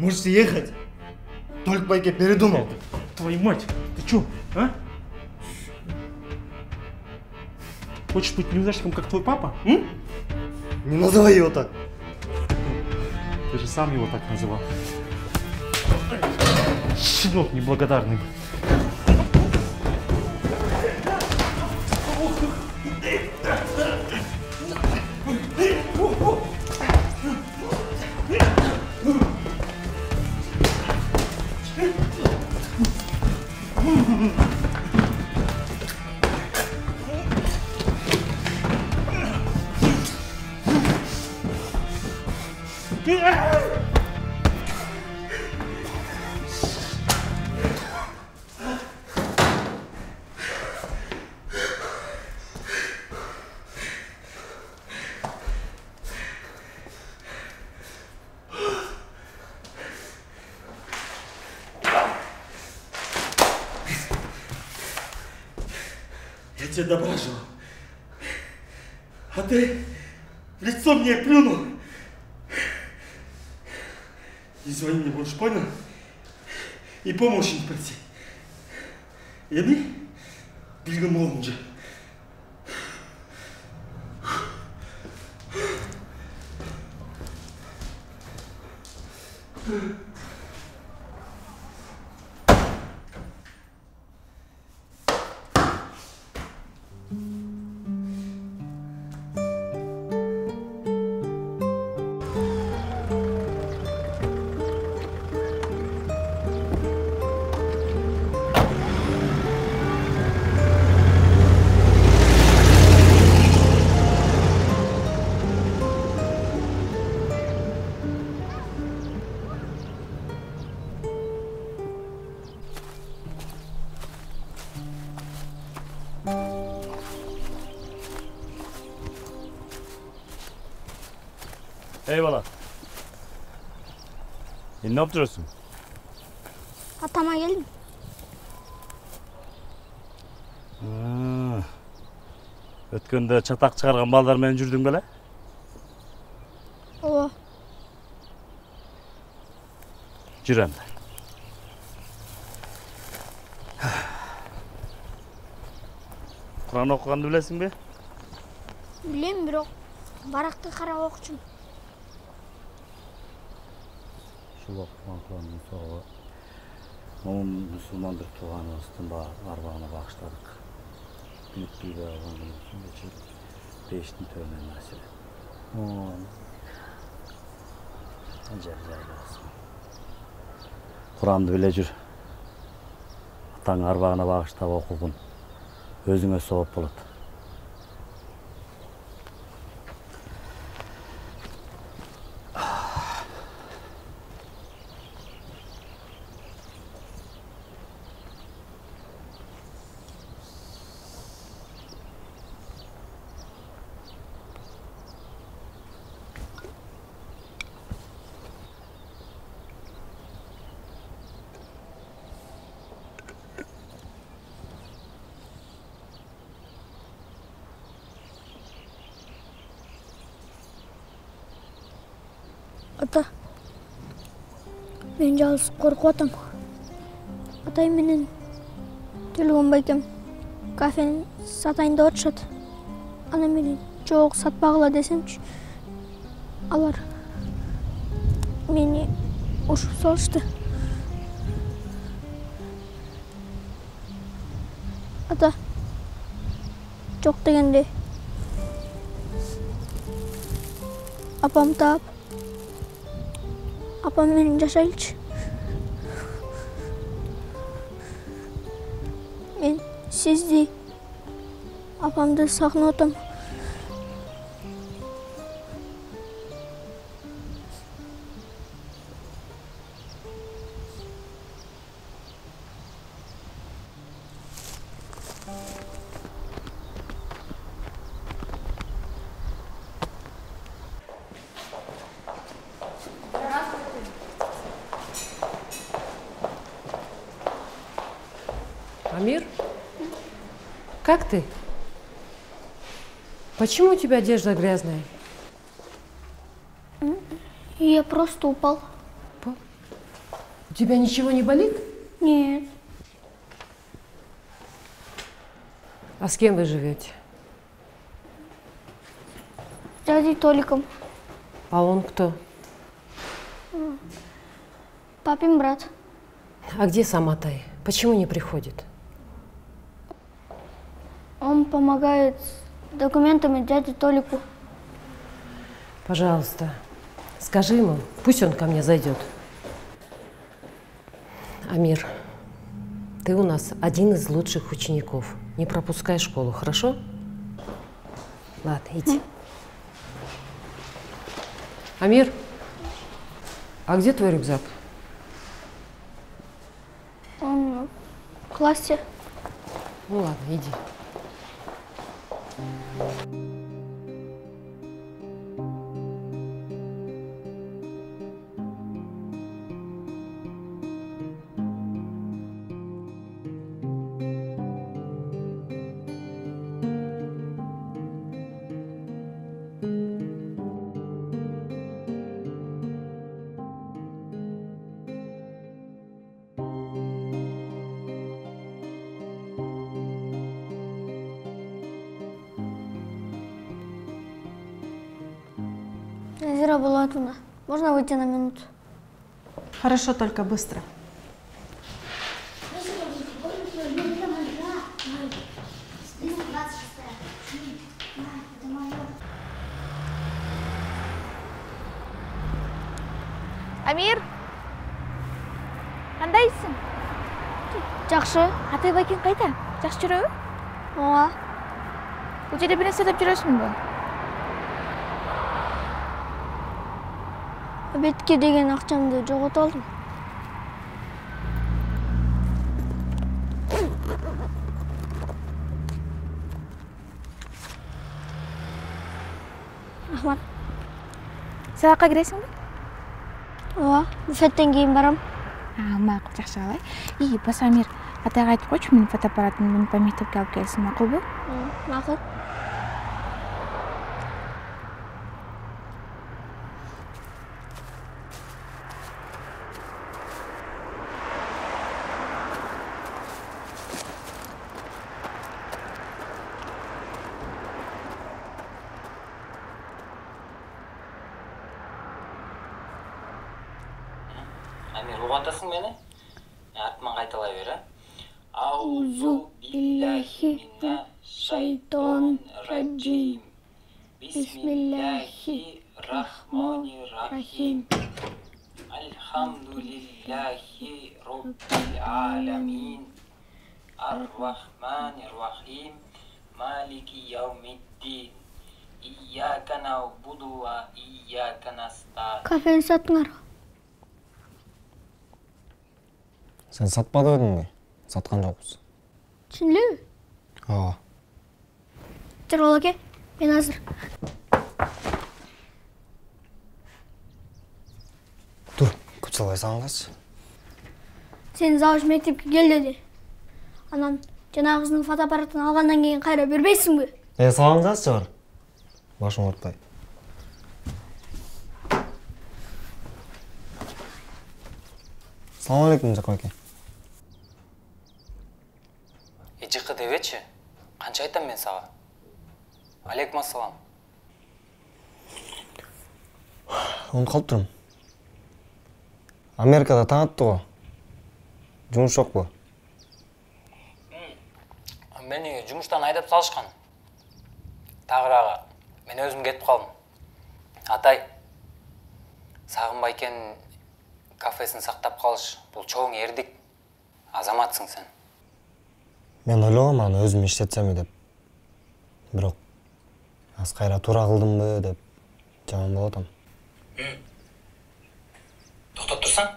Можете ехать. Только Байке передумал. Твою мать, ты чё, а? Хочешь быть неудачником, как твой папа? М? Не называй его так. Ты же сам его так называл. Щенок неблагодарный. Я тебе добра желаю. А ты в лицо мне плюнул. Не звони мне больше, понял? И помощи не проси. Енді білгім болынca. Eyvallah. Ne yapıyorsun? Atama geldim. Ötkende çatak çıkargan baldarmen жүрдүң беле? Ооба. Жүр эми. Kur'an okuganды билесиңби? Билем, бирок баракты карап окучумун. Kur'an'ın sonra onun Müslümandır tuğanımızın arbağına bağışladık. Büyük bir ağabeyinin için geçip değiştin törmen nasip. Acayip lazım. Kur'an'da bile jür. Atan arbağına bağışlap okubun. Özüne soğuk bulut. Ата, мен жалғыз қорқып атам. Атай менен Телефон Байкем кафені сатайын деп отышат. Ана мени жоқ сатпағыла десемчи, алар мени ушуп салышты. Ата, жоқ дегенде апам таап, апам менен жашайлычы. Мен сизди, апамды сагынып атам. Амир, как ты? Почему у тебя одежда грязная? Я просто упал. У тебя ничего не болит? Нет. А с кем вы живете? С дядей Толиком. А он кто? Папин брат. А где сам Атай? Почему не приходит? Он помогает с документами дяде Толику. Пожалуйста, скажи ему, пусть он ко мне зайдет. Амир, ты у нас один из лучших учеников. Не пропускай школу, хорошо? Ладно, иди. Амир, а где твой рюкзак? Он в классе. Ну ладно, иди. Назира Булатовна, можно выйти на минуту? Хорошо, только быстро. Амир, қандайсың? Жақсы. Атай бәкең қайда? Жақсы жүрөбү? Ооба. Бул жерде бир нерсе деп жүрөсүңбү? Обедке деген акчамды жоготуп алдым. Рахмат. Сабакка киресиңби? Ооба, буфеттен кийин барам. Макул, жакшы алай. И баса Амир, атайга айтып койчу, менин фотоаппаратымды менин по мектепке алып келсин, макулбу? Макул. Амир, угатасың мени? Артыман кайталай бер, Аузу биллахи минаш шайтон раджим. Бисмиллахи рахмани рахим. Альхамдулиллахи роббил аламин. Ар-рахмани рахим. Малики яумиддин. Ияка наъбуду ва ияка настаин. Кафени саттыңар. Сен сатпады өдүң бе? Саткан жокпуз. Чын элеби? Ооба. Жаргал аке, мен азыр. Тур, кутсалай сагынгачы. Сени завуч мектепке кел деди. Анан жанагы кыздын фотоаппаратын алгандан кийин кайра бербейсиңби? Сагынгачы бар. Башың оорутпай. Салам алейкум, Жакып аке. Жыкы дебечи, канча айтам мен сага? Алейкум ассалам. Унутуп калып турум. Америкада таң атты го. Жумуш жокпу? Мени жумуштан айдап салышкан. Тагыраагы мен өзүм кетип калдым. Атай, сагынбай экен кафесин сактап калыш, бул чоң эрдик. Азаматсың сен. Мен ойлогом аны өзүм иштетсем деп. Бирок аз кайра туура кылдымбы деп жаман болуп атам. Токтоп турсаң,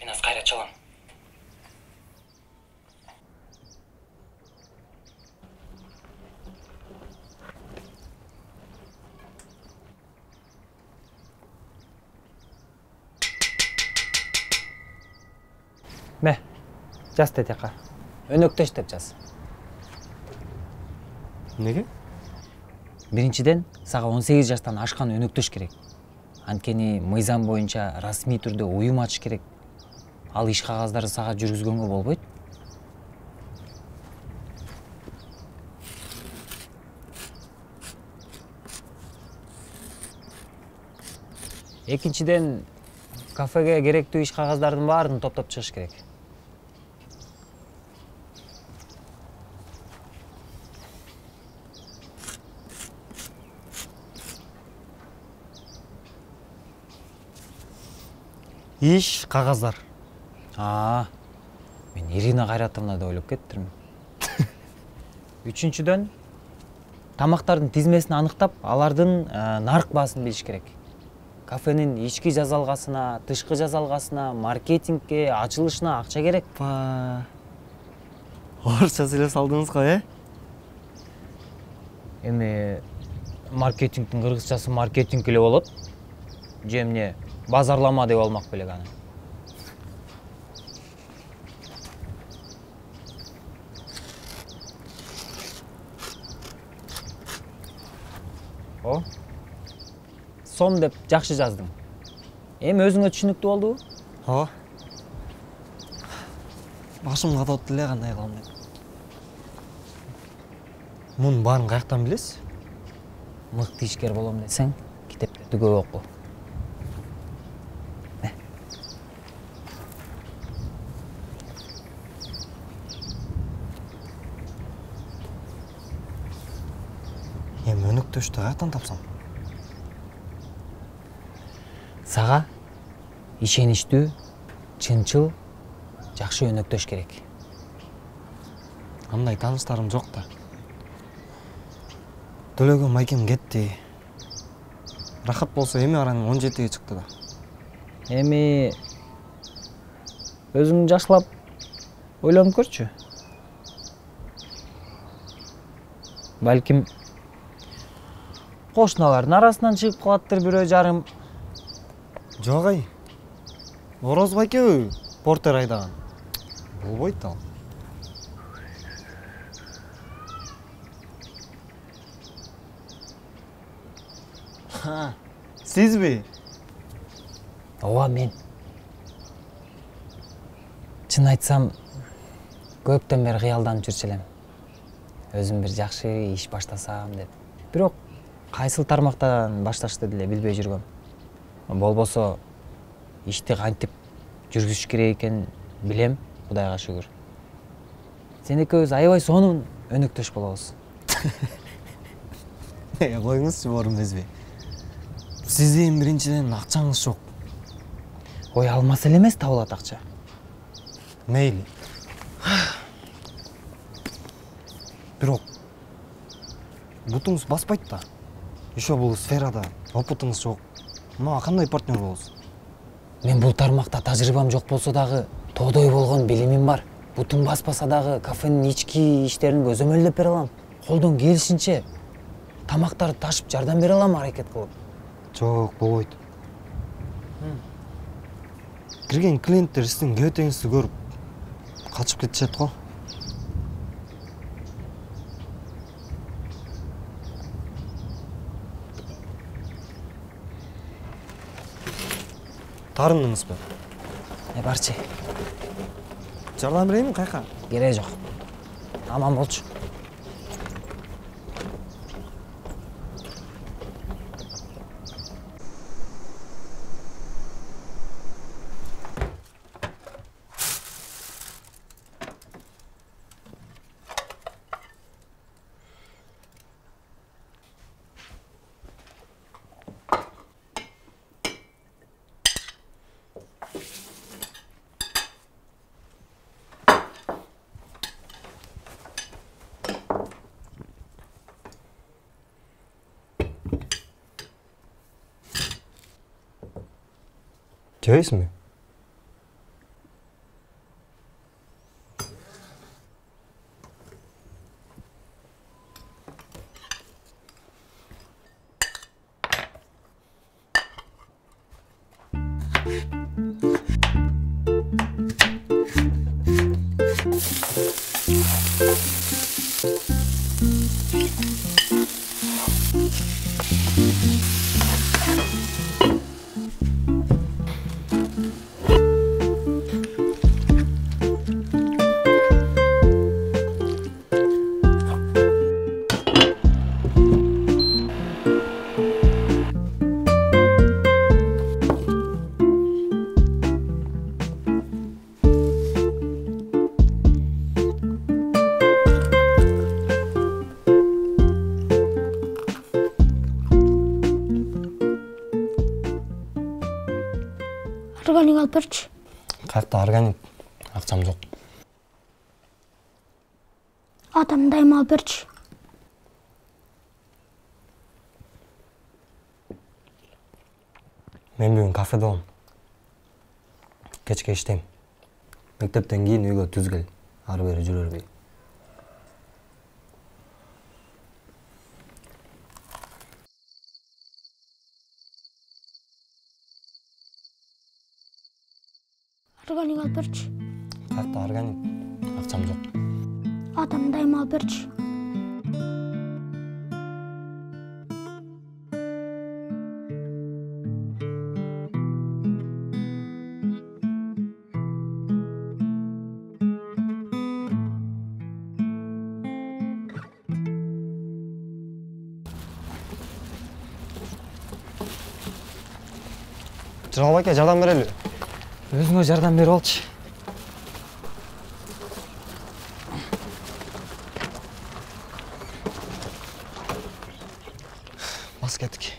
мен аз кайра чалам. Мә, жаз тетека. Өнөктөш деп жаз. Неге? Биринчиден, сага 18 жаштан ашкан өнөктөш керек. Анткени мыйзам боюнча расмий түрдө уюм ачыш керек. Ал иш кагаздарды сага жүргүзгөнгө болбойт. Экинчиден, кафеге керектүү иш кагаздардын баарын топтоп чыгыш керек. Иш, кагаздар. Мен Ирина Кайратовна деп ойлоп кеттирмин. Үчүнчүдөн, тамактардын тизмесин аныктап, алардын нарык баасын билиш керек. Кафенин ички жазалгасына, тышкы жазалгасына, маркетингке, ачылышына акча керек. Орусча сүйлөп салдыңыз го, Эми маркетингдин кыргызчасы маркетинг эле болот. Же эмне базарлама деп алмак белек аны. Сом деп жакшы жаздың. Эми өзүңө түшүнүктүү болдубу? Ооба. Башым катып эле кандай кылам деп. Мунун баарын каяктан билесиз? Мыкты ишкер болом десең, китептерди көп оку. Эми өнөктөштү каяктан тапсам? Сага ишеничтүү, чынчыл, жакшы өнөктөш керек. Андай тааныштарым жок да. Төлөгөн майкем кетти. Рахат болсо эми аранын 17-ге чыкты да. Эми өзүң жакшылап ойлонуп көрчү. Балким кошуналардын арасынан чыгып калаттыр бирөө жарым. Жок ай. Орозбай экөө портер айдаган. Болбойт ал. Сизби? Ооба, мен. Чын айтсам, көптөн бери кыялданып жүрчү элем. Өзүм бир жакшы иш баштасам деп. Бирок кайсыл тармактан башташты деле билбей жүргөм. Болбосо ишти кантип жүргүзүш керек экенин билем, Кудайга шүгүр. Сен экөөбүз аябай сонун өнөктөш болобуз. Коюңузчу борун безби. Сиздин биринчиден акчаңыз жок. Ой, алмаса эле эмес табылат акча. Мейли. Бирок бутуңуз баспайт да. Еще бул сферада опытыңыз жок. Мага кандай партнер болосуз? Мен бул тармакта тажрыйбам жок болсо дагы тоодой болгон билимим бар. Бутум баспаса дагы кафенин ички иштерин көзөмөлдөп бере алам. Колдон келишинче тамактарды ташып жардам бере алам аракет кылып. Жок, болбойт. Кирген клиенттер сиздин кебетеңизди көрүп качып кетишет го. Тарындыңызбы? Барчы. Жардам берейинби кайка? Кереги жок. Аман болчу. Жебейсиңби? Органик алып берчи. Каякта органик? Акчам жок. Атам дайым алып берчи. Мен бүгүн кафедемин. Кечке иштейм. Мектептен кийин үйгө түз кел. Ары бери жүрө бербей. Органик алып берчи. Каякта органик? Акчам жок. Атам дайым алып берчи. Жыргал аке, жардам берели. Өзүңө жардам берип алчы. Бас кеттик.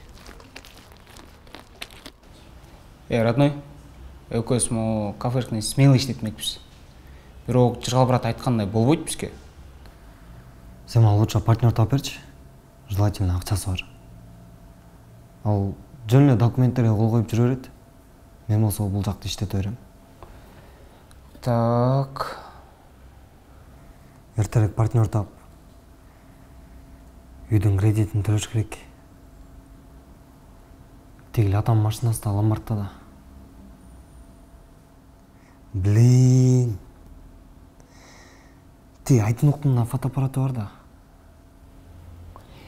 Родной, экөөбүз могу кафешканы смело иштетмекпиз. Бирок Жыргал брат айткандай болбойт бизге. Сен мага лучше партнер таап берчи. Желательно акчасы бар. Ал жөн эле документтерге кол коюп жүрө берет. Мен болсо бул жакты иштете берем. Так. Эртерээк партнер таап үйдүн кредитин төлөш керек. Тигил атам машинасы да ломбардта да. Блин. Ти Айтынуктун фотоаппараты бар да.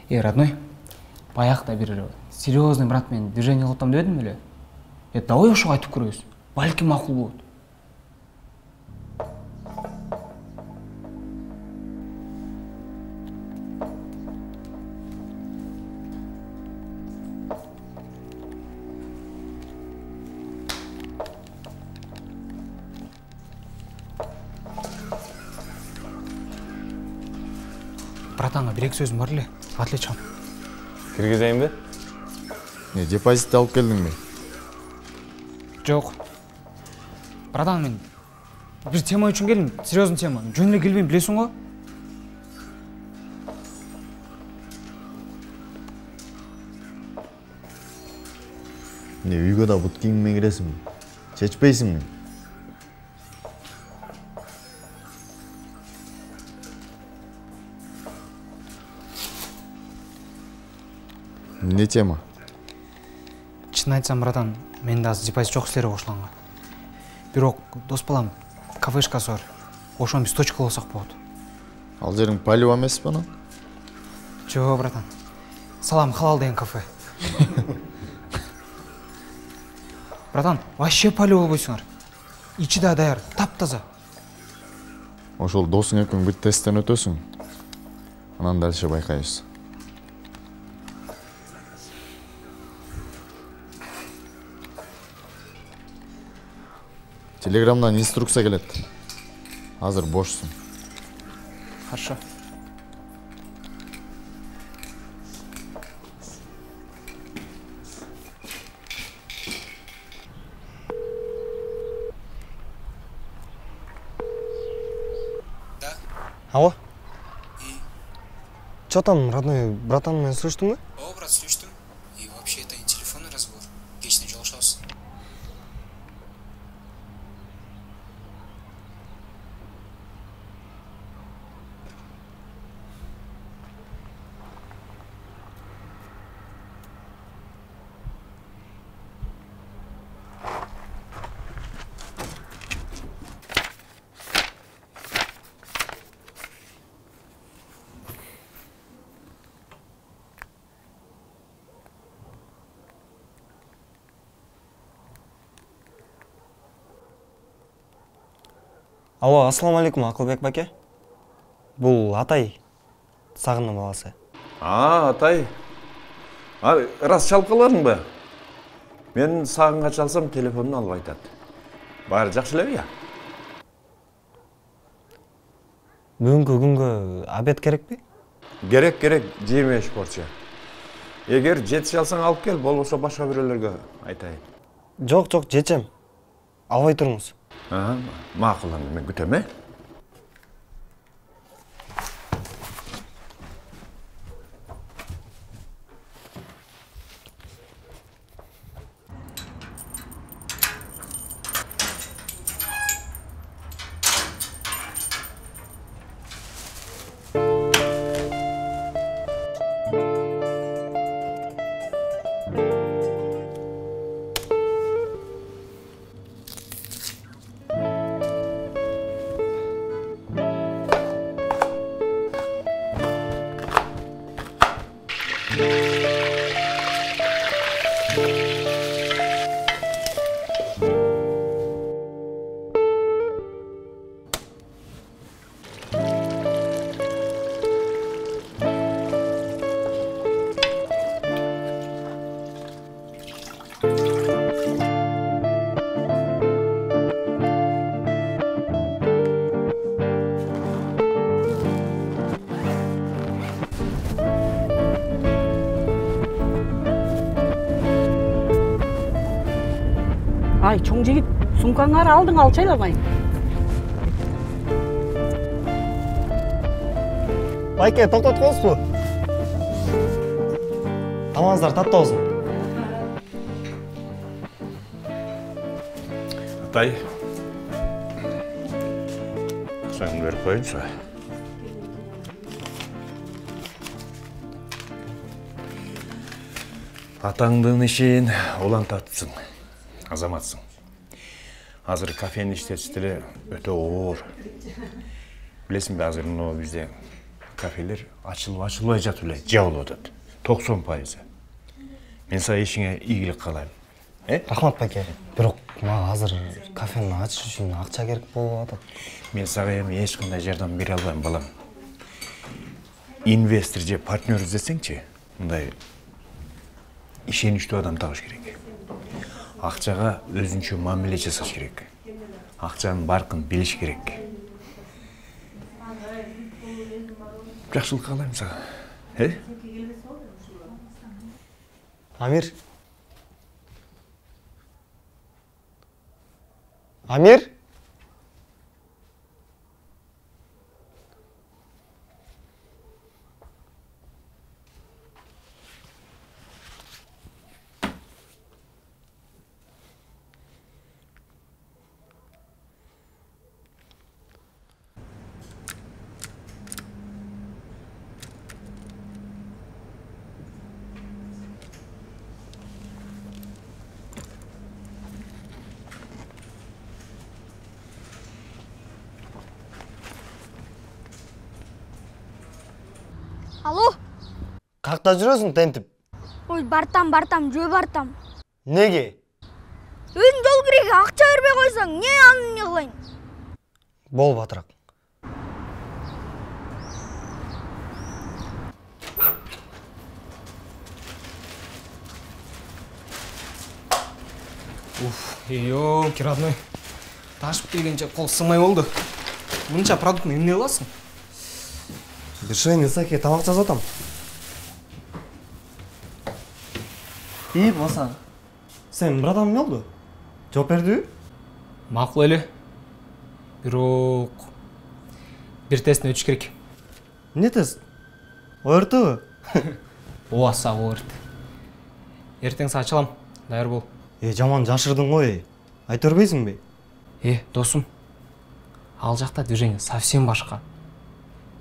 Родной, баягыда бир серьезный брат менен движение кылып атам дебедим беле? Давай ошого айтып көрөбүз. Балким макул болот. Братанга бир эки сөзүм бар эле. Отлично. Киргизейин бе? Не, депозит алып келдиңби? Жок. Братан, мен бир тема үчүн келдим, серьезный тема. Жөн эле келбейм, билесиң го? Не, үйгө да бут кийимиңмен киресиңби? Чечпейсиңби? Не тема? Чын айтсам, братан, мен да депозит жок силерге кошулганга. Бирок дос балам кафешкасы бар. Ошону биз точка кылсак болот. Ал жериң полево эмеспи анан? Жок, братан. Салам халал деген кафе. Братан, вообще полево болбойсуңар. Ичи да даяр, таптаза. Ошол досуң экөөң бир тесттен өтөсүң. Анан дальше байкайбыз. Телеграмдан инструкция келет. Азыр бошсуң. Хорошо. Да. Алло? Чё там, родной, братан менен слыштыңбы? О, брат, слыштым. И вообще это не телефонный разговор. Кечне жолугушабыз. Алло, ассаламалейкум, Акылбек баке. Бул Атай, Сагындын баласы. Атай. Рас чалып каладыңбы? Мен Сагынга чалсам, телефонун алып айтат. Баары жакшы элеби я? Бүгүнкү күнгө обед керекпи? Керек, 25 порция. Эгер жетиши алсаң алып кел, болбосо башка бирөөлөргө айтайын. Жок, жечем. албай тұрыңыз. Мақұл, мен күтем, Ай, чоң жігіт, сумкаңары алдың алчайламай. Байке, тоқтат қойыз бұ. Тамаңыздар татты olsun. Атай, ақшаңды беріп қойыншы. Атаңдың ішін олан татыпсың, азаматсың. Азыр кафені іштетістілі өте оғыр. Білесің бе, азыр бізде кафелер açılmay жатылай, жабылып отады. 90%. Мен саған ешіңе игілік қалайым. Рахмат байке. Бирок мага азыр кафени ачыш үчүн акча керек болуп атат. Мен сага эми эч кандай жардам бере албайм, балам. Инвестор же партнер издесеңчи, мындай ишеничтүү адам табыш керек. Акчага өзүнчө мамиле жасаш керек. Акчанын баркын билиш керек. Жакшылык каалайм сага. Амир. Амир? Алло? Какта жүрөсүң тентип? Ой, бартам, жөө бартам. Неге? Өзүң жол киреге акча бербей койсоң, не анын не кылайын? Бол батыраак. Ёлки, родной. Ташып келгенше қол сымай болды. Мынша продуктны эмне кыласың? Решение саке тамак жазып атам. Баса. Сен бир адам эмне болду? Жооп бердиби? Макул эле. Бирок бир тесттен өтүш керек. Эмне тест? ОРТбы? Ооса, ОРТ. Эртең саат ачылам. Даяр бол. Жаман жашырдың ғой. Айта бербейсиңби? Досым. Ал жакта движение совсем башка.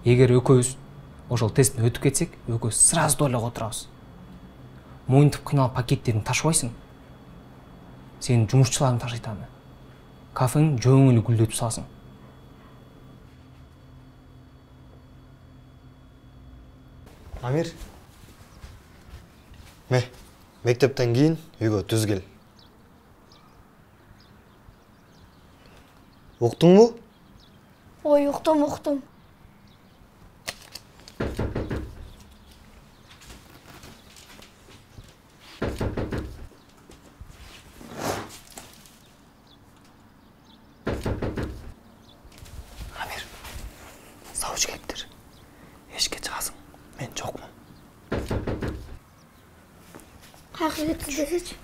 Егер экөөбүз ошол тесттен өтүп кетсек, экөөбүз сразу дойлого отурабыз. Моюнтуп кыйналып пакеттериңди ташыбайсың. Сенин жумушчуларың ташыйт аны. Кафеңди жөн эле гүлдөтүп саласың. Амир. Мектептен кийин үйгө түз кел. Уктуңбу? Ой, уктум. Амир, сабыч келиптир. Эшикке чыгасың, мен жокмун. Кайерге кетсиз десечи?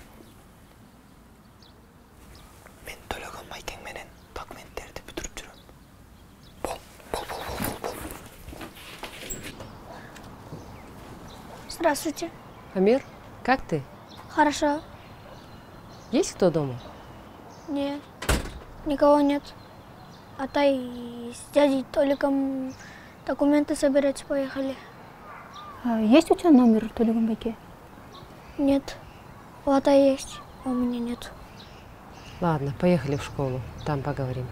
Мен төлөгөм. Здравствуйте. Амир, как ты? Хорошо. Есть кто дома? Нет, никого нет. Атай с дядей Толиком документы собирать поехали. Есть у тебя номер Толигом Байке? Нет. У Атая есть, а у меня нет. Ладно, поехали в школу, там поговорим.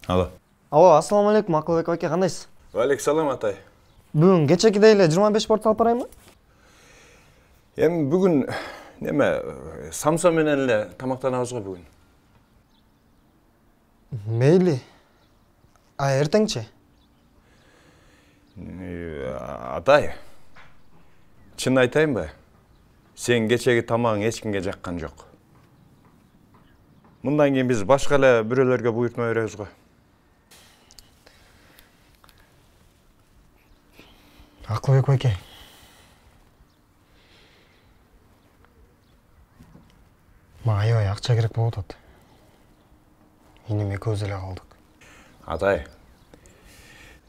Алло. Алло, ассалаумалейкум, Акылбек аке, кандайсыз? Алейкум атay. Бүгін кечекидей эле 25 борт алып барайынбы? Эми бүгүн самса менен эле тамактанабыз го бүгүн. Мейли. А эртеңчи? Атай. Чын айтайынбы? Сен кечеги тамагың эч кимге жаккан жок. Мындан кийин биз башка эле бирөөлөргө буйртма беребиз го. Акылбек байке. Мага аябай акча керек болуп атат. Инем экөөбүз эле калдык. Атай.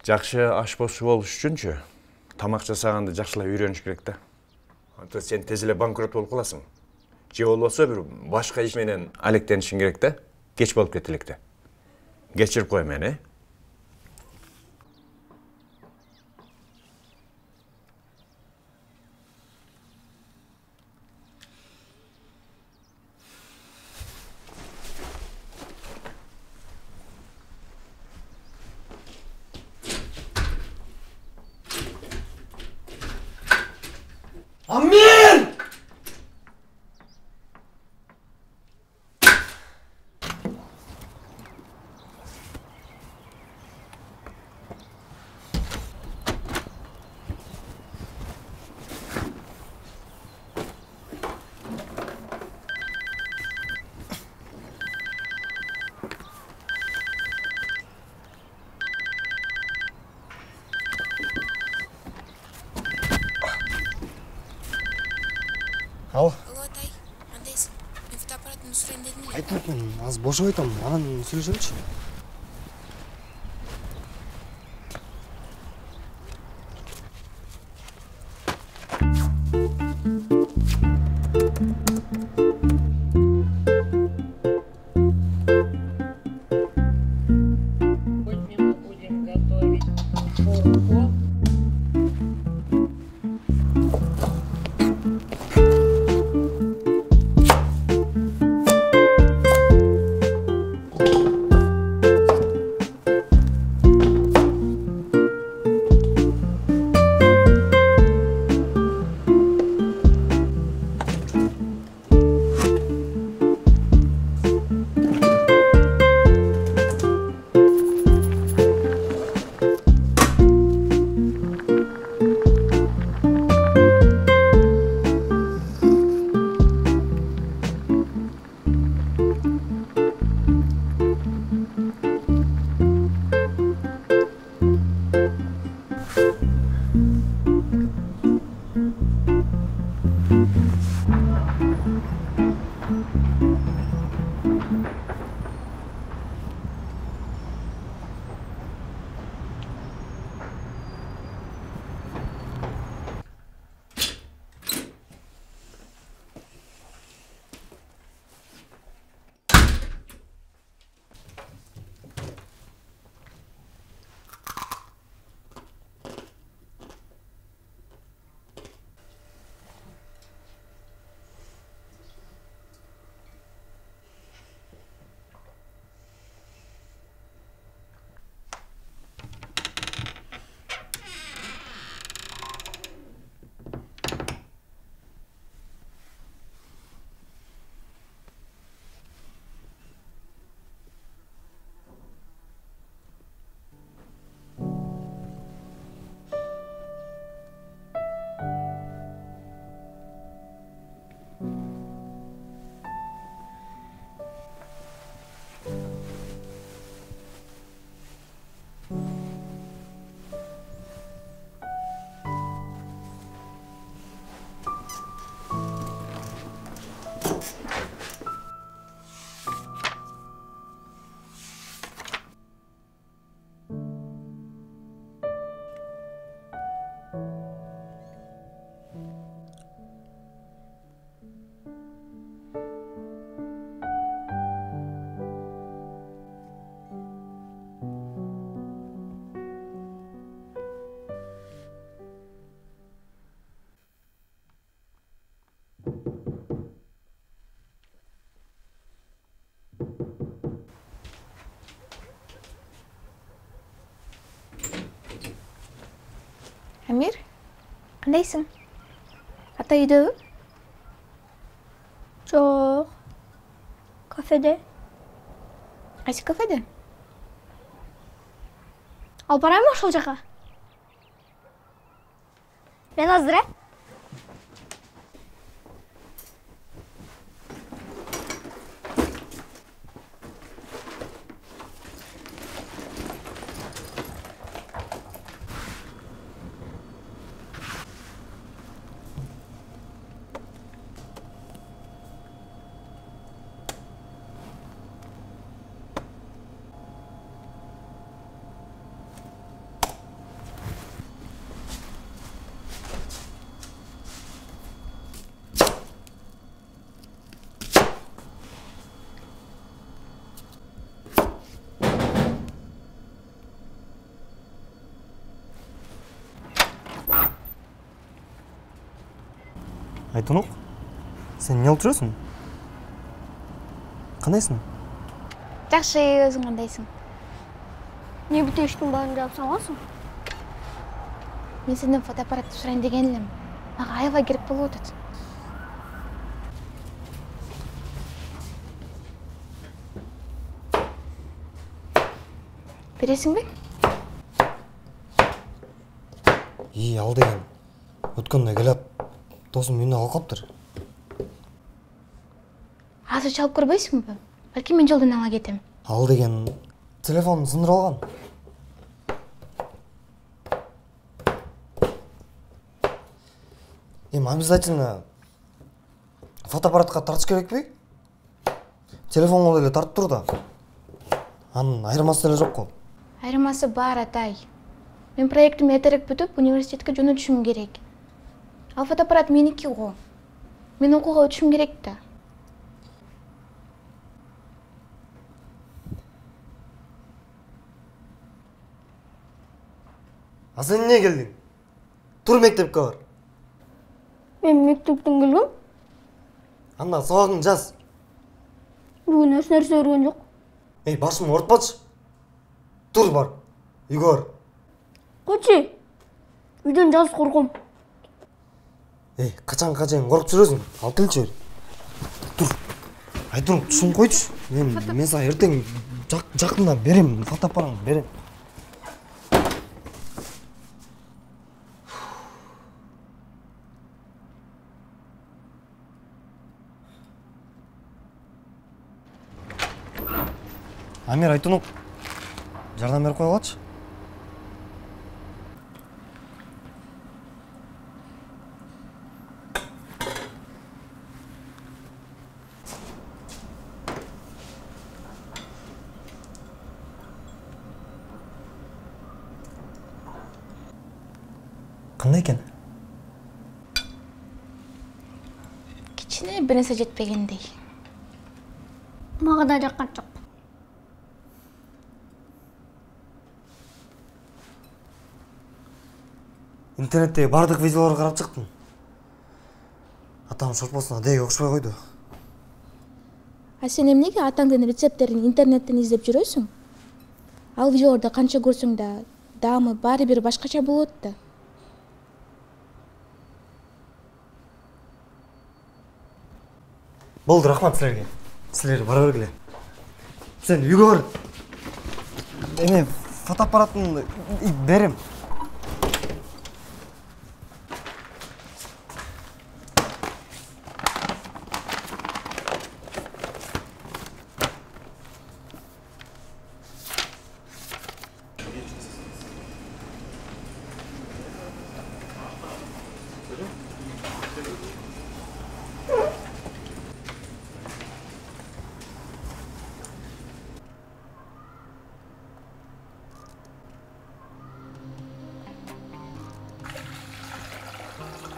Жакшы ашпозчу болуш үчүнчү тамак жасаганды жакшылап үйрөнүш керек да. Антса сен тез эле банкрот болуп каласың. Же болбосо бир башка иш менен алектенишиң керек да. Кеч болуп кетелик да. Кечирип кой мени. Амир! Ал. Алло, Атай, кандайсың? Мен фотоаппаратымды сурайын дедим эле. Айтып мен азыр бошоп айтам, анан сүйлөшөлүчү. Самир, кандайсың? Ата үйдөбү? Жоқ. Кафеде. Кайсы кафеде? Алып барайынбы ошол жака? Мен азыр, Айтунук, сен не алып жүрөсүң? Кандайсың? Жакшы, өзүң кандайсың? Не бүт эшиктин баарын жаап салгансың? Мен сенден фотоаппаратты сурайын деген элем. Мага аябай керек болуп атат. Бересиңби? Ал деген. Өткөндө келат. Досум үйүнө алып калыптыр. Азыр чалып көрбөйсүңбү? Балки мен жолдон ала кетем. Ал деген телефонун сындырып алган. Обязательно фотоаппаратка тартыш керекпи? Телефонго эле тартып тур да. Анын айырмасы эле жок го. Айырмасы бар, атай. Мен проектим эртерээк бүтүп, университетке жөнөтүшүм керек. Ал фотоаппарат меники го. Мен окууга өтүшүм керек да. А сен эмне келдиң? Тур мектепке бар. Мен мектептен келгем. Анда сабагыңды жаз. Бүгүн эч нерсе көргөн жок. Башымды оорутпачы. Тур бар. Үйгө бар. Койчу. Үйдөн жазып корком. Качанга чейин коркуп жүрөсүң? Алып келчи бери. Тур. Айтурук, түшүнүп койчу. Мен сага эртең жакында берем, фотоаппаратыңды берем. Амир, Айтунук, жардам берип кой алачы? Кандай экен? Кичине бир нерсе жетпегендей. Мага да жаккан жок. Интернетте бардык видеолорду карап чыктым. Атам шорпосуна деги окшобой койду. А сен эмнеге атаңдын рецепттерин интернеттен издеп жүрөсүң? Ал видеолорду канча көрсөң да, даамы баары бир башкача болот да. Болду, рахмат силерге. Силер бара бергиле. Сен үйгө бар. Эме фотоаппаратымды берем.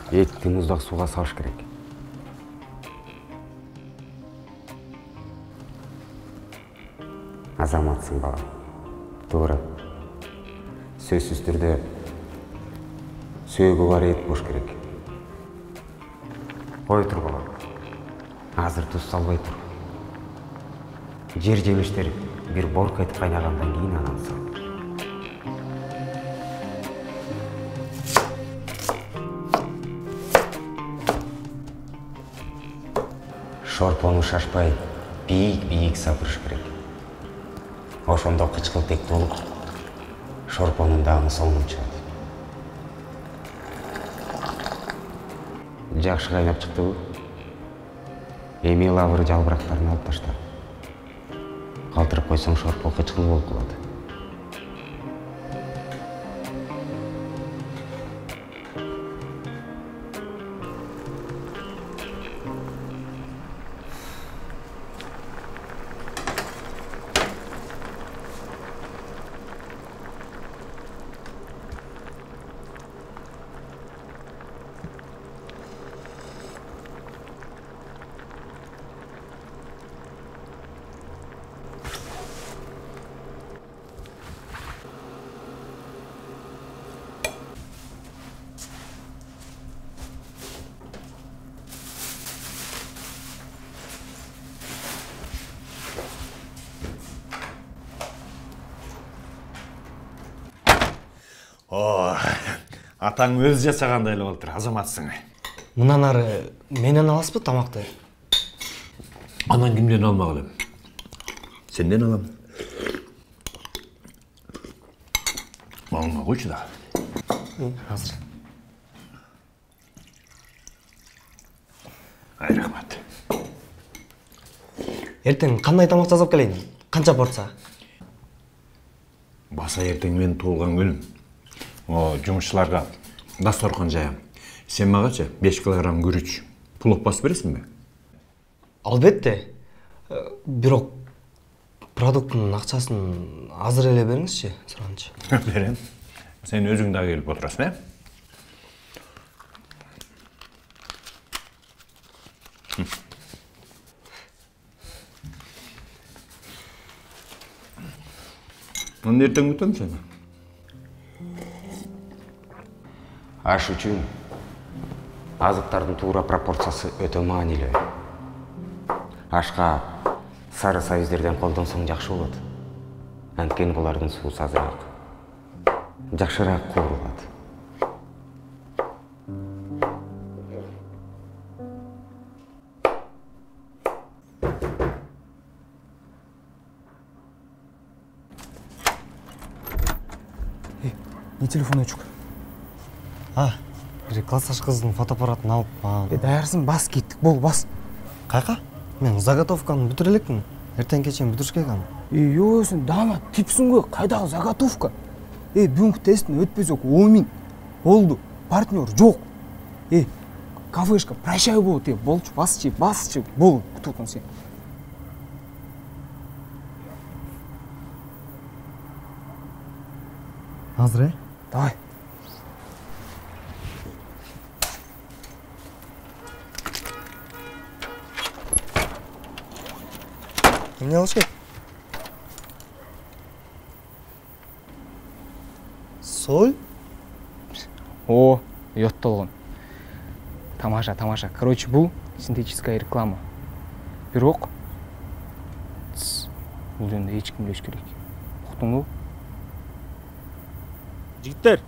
Етті мұздақ суға салыш керек. Азаматсың бала. Doğru. Сөзсіз түрде сөйгі бар ет бош керек. Қой тұр бала. Азыр тұз салбай тұр. Жер жеміштер бір борқ етіп қайнағандан кейін анан сал. шорпону шашпай бийик сапырыш керек. Ошондо кычкылтек болуп, шорпонун дагы соңун чыгат. Жакшы кайнап чыктыбы? Эми лавыр жалбырактарын алып ташта. Калтырып койсоң шорпо кычкыл болуп калат. Атаң өз жасагандай эле болуптур, азаматсың. Мындан ары менен аласызбы тамакты? Анан кимден алмак элем? Сенден алам. Малыңа койчу да. Азыр. Ай, рахмат. Эртең кандай тамак жасап келейин? Канча порция? Баса эртең менин туулган күнүм. Жумушчуларга дасторкон жаям. Сен магачы 5 килограмм күрүч плов басып бересиңби? Албетте. Бирок продукттун акчасын азыр эле бериңизчи, суранчы. Берем. Сен өзүң да келип отурасың, Onu erten utanım sen. Аш үчүн азыктардын туура пропорциясы өтө маанилүү. Ашка сары союздерден колдонсоң жакшы болот. Анткени булардын суусу азыраак, жакшыраак куурулат. Не телефон өчүк? Бир классташ кыздын фотоаппаратын алып, даярсың, бас кеттик, бол, бас. Кайка? Мен заготовканы бүтүрө элекмин. Эртең кечен бүтүрүш керек аны. Йоо, сен дана типсиңби? Кайдагы заготовка? Бүгүнкү тесттин өтпөсөк 10.000 болду. Партнер жок. Кафешка прощай болот, болчу, басчы, бол, күтүп сен. Азыр, Давай. Эмне алыш керек? Соль? Йоттолгон. Тамаша. Короче, бул синтетическая реклама. Бирок бул жөнүндө эч ким билбеш керек. Уктуңбу? Жигиттер,